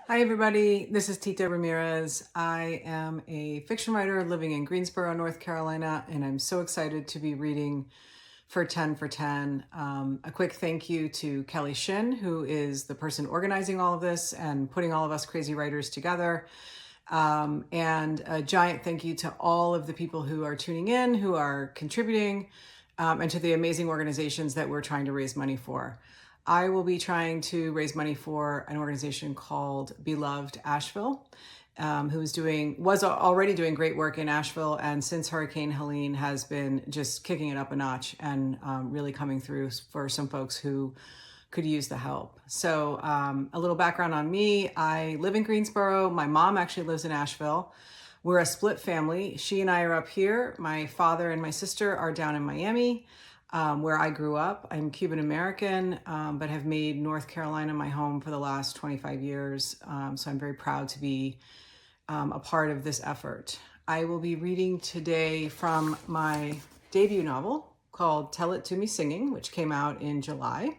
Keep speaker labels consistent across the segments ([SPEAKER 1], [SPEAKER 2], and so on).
[SPEAKER 1] Hi, everybody. This is TITA Ramirez. I am a fiction writer living in Greensboro, North Carolina, and I'm so excited to be reading for 10 for 10. A quick thank you to Kelly Shin, who is the person organizing all of this and putting all of us crazy writers together. And a giant thank you to all of the people who are tuning in, who are contributing, and to the amazing organizations that we're trying to raise money for. I will be trying to raise money for an organization called Beloved Asheville, who was already doing great work in Asheville, and since Hurricane Helene has been just kicking it up a notch and really coming through for some folks who could use the help. So a little background on me. I live in Greensboro. My mom actually lives in Asheville. We're a split family. She and I are up here. My father and my sister are down in Miami, where I grew up. I'm Cuban American, but have made North Carolina my home for the last 25 years. So I'm very proud to be a part of this effort. I will be reading today from my debut novel called Tell It to Me Singing, which came out in July.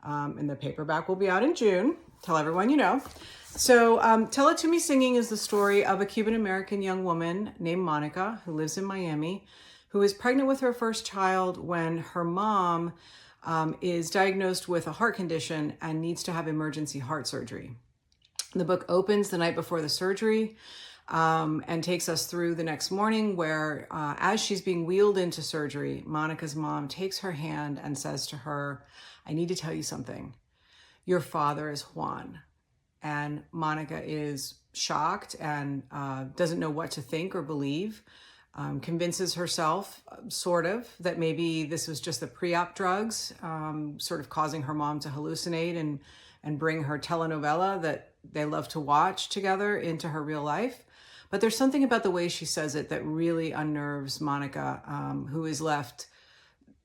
[SPEAKER 1] And the paperback will be out in June. Tell everyone you know. So Tell It to Me Singing is the story of a Cuban American young woman named Monica who lives in Miami, who is pregnant with her first child when her mom is diagnosed with a heart condition and needs to have emergency heart surgery. The book opens the night before the surgery and takes us through the next morning where, as she's being wheeled into surgery, Monica's mom takes her hand and says to her, "I need to tell you something. Your father is Juan." And Monica is shocked and doesn't know what to think or believe. Convinces herself, sort of, that maybe this was just the pre-op drugs, sort of causing her mom to hallucinate and bring her telenovela that they love to watch together into her real life. But there's something about the way she says it that really unnerves Monica, who is left,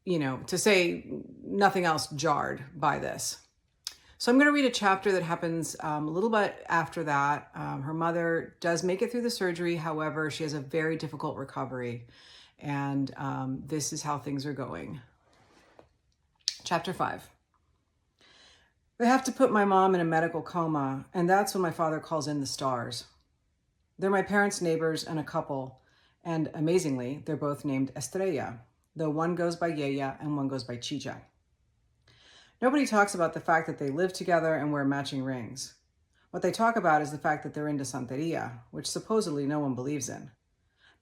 [SPEAKER 1] to say nothing else, jarred by this. So I'm going to read a chapter that happens a little bit after that. Her mother does make it through the surgery. However, she has a very difficult recovery. And this is how things are going. Chapter 5. They have to put my mom in a medical coma, and that's when my father calls in the stars. They're my parents' neighbors and a couple, and amazingly, they're both named Estrella, though one goes by Yeya and one goes by Chicha. Nobody talks about the fact that they live together and wear matching rings. What they talk about is the fact that they're into Santeria, which supposedly no one believes in.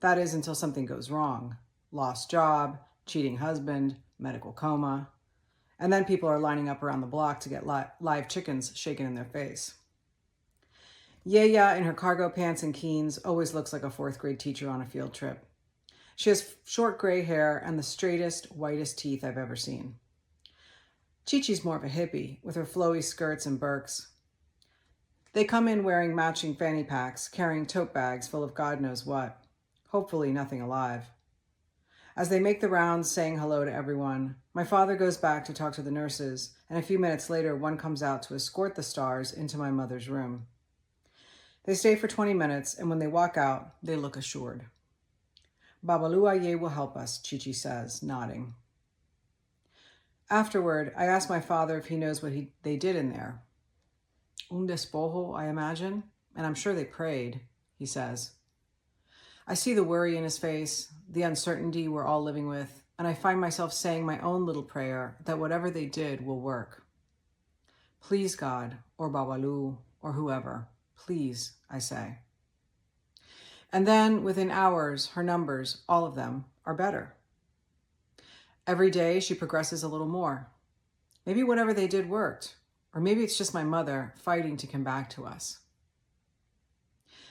[SPEAKER 1] That is until something goes wrong. Lost job, cheating husband, medical coma. And then people are lining up around the block to get live chickens shaken in their face. Yeya, in her cargo pants and Keens, always looks like a fourth grade teacher on a field trip. She has short gray hair and the straightest, whitest teeth I've ever seen. Chi-Chi's more of a hippie, with her flowy skirts and Birks. They come in wearing matching fanny packs, carrying tote bags full of God knows what. Hopefully nothing alive. As they make the rounds saying hello to everyone, my father goes back to talk to the nurses, and a few minutes later, one comes out to escort the stars into my mother's room. They stay for 20 minutes, and when they walk out, they look assured. "Babalu Aye will help us," Chi-Chi says, nodding. Afterward, I ask my father if he knows what they did in there. "Un despojo, I imagine, and I'm sure they prayed," he says. I see the worry in his face, the uncertainty we're all living with, and I find myself saying my own little prayer that whatever they did will work. "Please, God, or Babalu, or whoever, please," I say. And then, within hours, her numbers, all of them, are better. Every day, she progresses a little more. Maybe whatever they did worked, or maybe it's just my mother fighting to come back to us.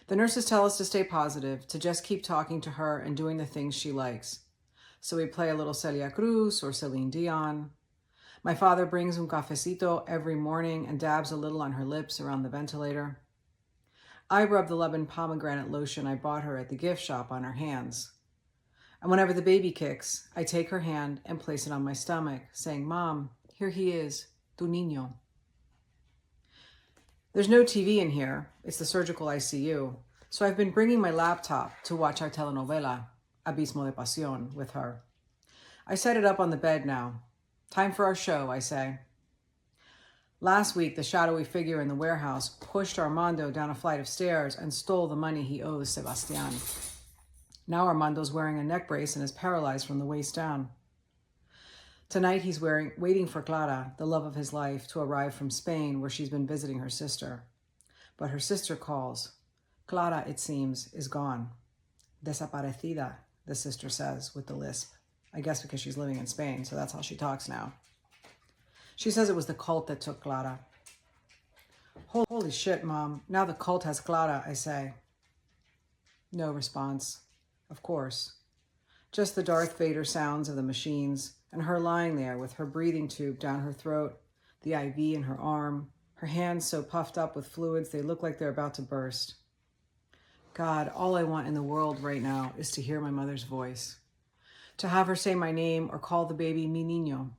[SPEAKER 1] The nurses tell us to stay positive, to just keep talking to her and doing the things she likes. So we play a little Celia Cruz or Celine Dion. My father brings un cafecito every morning and dabs a little on her lips around the ventilator. I rub the lemon pomegranate lotion I bought her at the gift shop on her hands. And whenever the baby kicks, I take her hand and place it on my stomach, saying, "Mom, here he is, tu niño." There's no TV in here. It's the surgical ICU. So I've been bringing my laptop to watch our telenovela, Abismo de Pasión, with her. I set it up on the bed now. "Time for our show," I say. Last week, the shadowy figure in the warehouse pushed Armando down a flight of stairs and stole the money he owes Sebastian. Now Armando's wearing a neck brace and is paralyzed from the waist down. Tonight he's waiting for Clara, the love of his life, to arrive from Spain, where she's been visiting her sister. But her sister calls. Clara, it seems, is gone. Desaparecida, the sister says with the lisp. I guess because she's living in Spain, so that's how she talks now. She says it was the cult that took Clara. Holy shit, Mom. Now the cult has Clara, I say. No response. Of course. Just the Darth Vader sounds of the machines, and her lying there with her breathing tube down her throat, the IV in her arm, her hands so puffed up with fluids they look like they're about to burst. God, all I want in the world right now is to hear my mother's voice, to have her say my name or call the baby mi niño,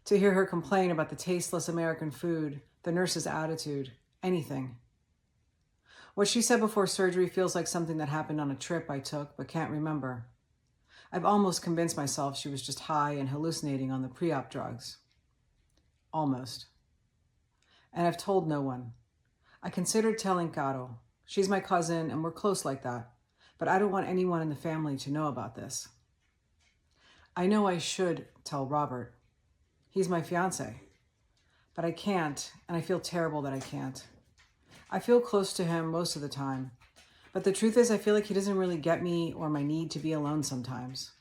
[SPEAKER 1] to hear her complain about the tasteless American food, the nurse's attitude, anything. What she said before surgery feels like something that happened on a trip I took but can't remember. I've almost convinced myself she was just high and hallucinating on the pre-op drugs. Almost. And I've told no one. I considered telling Caro. She's my cousin and we're close like that, but I don't want anyone in the family to know about this. I know I should tell Robert. He's my fiancé, but I can't, and I feel terrible that I can't. I feel close to him most of the time, but the truth is I feel like he doesn't really get me or my need to be alone sometimes.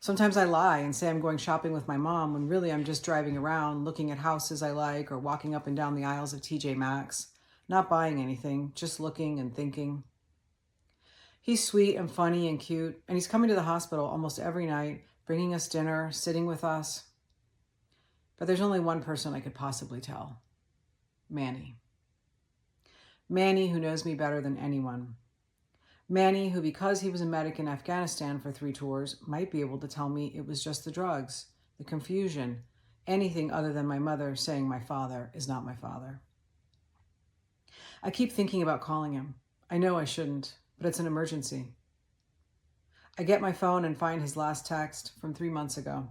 [SPEAKER 1] Sometimes I lie and say I'm going shopping with my mom when really I'm just driving around, looking at houses I like or walking up and down the aisles of TJ Maxx, not buying anything, just looking and thinking. He's sweet and funny and cute, and he's coming to the hospital almost every night, bringing us dinner, sitting with us. But there's only one person I could possibly tell. Manny. Manny, who knows me better than anyone. Manny, who, because he was a medic in Afghanistan for 3 tours, might be able to tell me it was just the drugs, the confusion, anything other than my mother saying my father is not my father. I keep thinking about calling him. I know I shouldn't, but it's an emergency. I get my phone and find his last text from 3 months ago.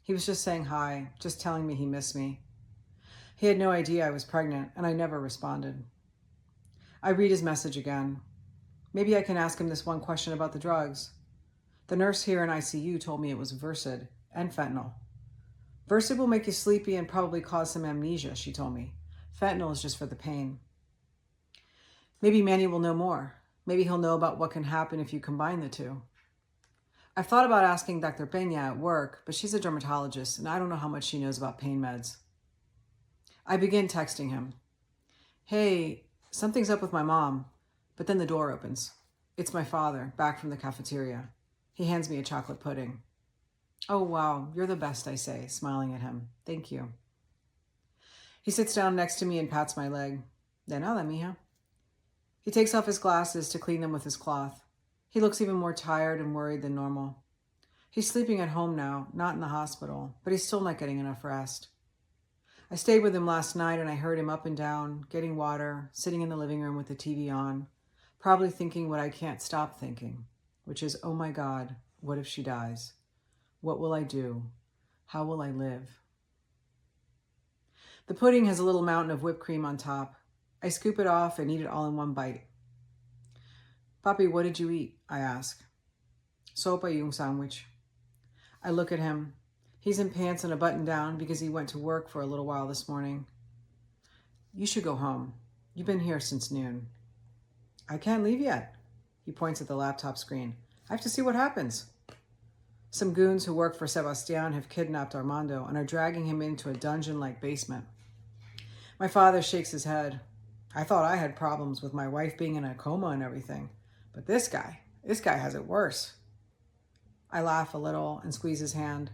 [SPEAKER 1] He was just saying hi, just telling me he missed me. He had no idea I was pregnant, and I never responded. I read his message again. Maybe I can ask him this one question about the drugs. The nurse here in ICU told me it was Versed and fentanyl. Versed will make you sleepy and probably cause some amnesia, she told me. Fentanyl is just for the pain. Maybe Manny will know more. Maybe he'll know about what can happen if you combine the two. I've thought about asking Dr. Peña at work, but she's a dermatologist and I don't know how much she knows about pain meds. I begin texting him. Hey, something's up with my mom. But then the door opens. It's my father, back from the cafeteria. He hands me a chocolate pudding. Oh, wow, you're the best, I say, smiling at him. Thank you. He sits down next to me and pats my leg. De nada, mija. He takes off his glasses to clean them with his cloth. He looks even more tired and worried than normal. He's sleeping at home now, not in the hospital, but he's still not getting enough rest. I stayed with him last night and I heard him up and down, getting water, sitting in the living room with the TV on, probably thinking what I can't stop thinking, which is, oh my God, what if she dies? What will I do? How will I live? The pudding has a little mountain of whipped cream on top. I scoop it off and eat it all in one bite. Papi, what did you eat? I ask. Sopa y un sandwich. I look at him. He's in pants and a button down because he went to work for a little while this morning. You should go home. You've been here since noon. I can't leave yet. He points at the laptop screen. I have to see what happens. Some goons who work for Sebastian have kidnapped Armando and are dragging him into a dungeon-like basement. My father shakes his head. I thought I had problems with my wife being in a coma and everything, but this guy has it worse. I laugh a little and squeeze his hand.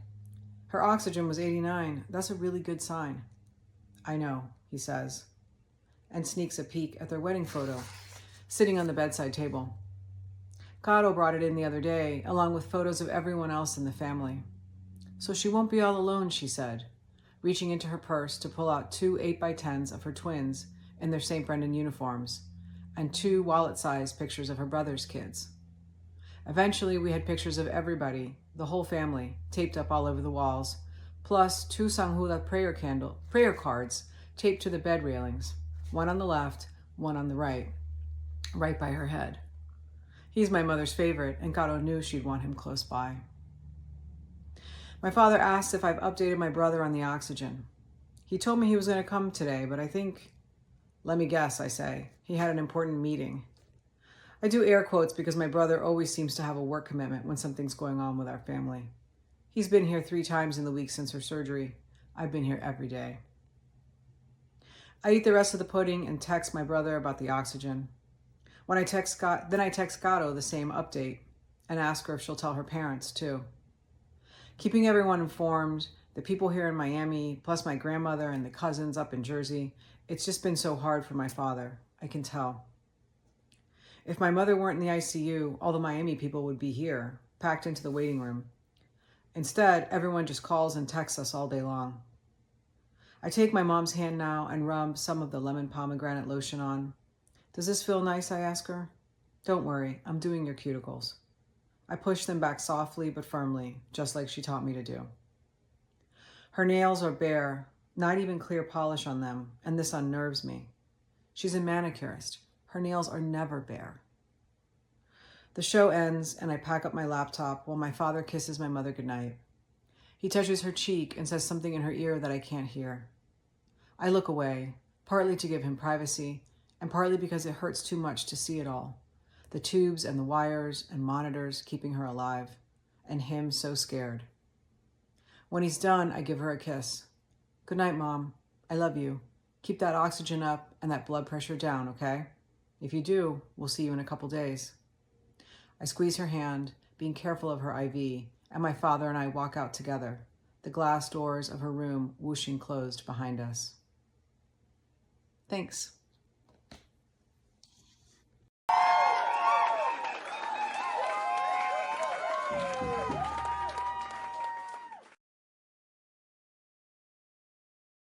[SPEAKER 1] Her oxygen was 89. That's a really good sign. I know, he says, and sneaks a peek at their wedding photo, sitting on the bedside table. Caro brought it in the other day, along with photos of everyone else in the family. So she won't be all alone, she said, reaching into her purse to pull out 2 8x10s of her twins in their St. Brendan uniforms, and 2 wallet-sized pictures of her brother's kids. Eventually, we had pictures of everybody, the whole family, taped up all over the walls, plus 2 Sanghula prayer cards taped to the bed railings, one on the left, one on the right by her head. He's my mother's favorite, and Gato knew she'd want him close by. My father asked if I've updated my brother on the oxygen. He told me he was going to come today, but I think, let me guess, I say, he had an important meeting. I do air quotes because my brother always seems to have a work commitment when something's going on with our family. He's been here 3 times in the week since her surgery. I've been here every day. I eat the rest of the pudding and text my brother about the oxygen. Then I text Gato the same update and ask her if she'll tell her parents too. Keeping everyone informed, the people here in Miami, plus my grandmother and the cousins up in Jersey, it's just been so hard for my father. I can tell. If my mother weren't in the ICU, all the Miami people would be here, packed into the waiting room. Instead, everyone just calls and texts us all day long. I take my mom's hand now and rub some of the lemon pomegranate lotion on. Does this feel nice, I ask her. Don't worry, I'm doing your cuticles. I push them back softly but firmly, just like she taught me to do. Her nails are bare, not even clear polish on them, and this unnerves me. She's a manicurist. Her nails are never bare. The show ends, and I pack up my laptop while my father kisses my mother goodnight. He touches her cheek and says something in her ear that I can't hear. I look away, partly to give him privacy, and partly because it hurts too much to see it all. The tubes and the wires and monitors keeping her alive, and him so scared. When he's done, I give her a kiss. Good night, Mom. I love you. Keep that oxygen up and that blood pressure down, okay? If you do, we'll see you in a couple days. I squeeze her hand, being careful of her IV, and my father and I walk out together, the glass doors of her room whooshing closed behind us. Thanks.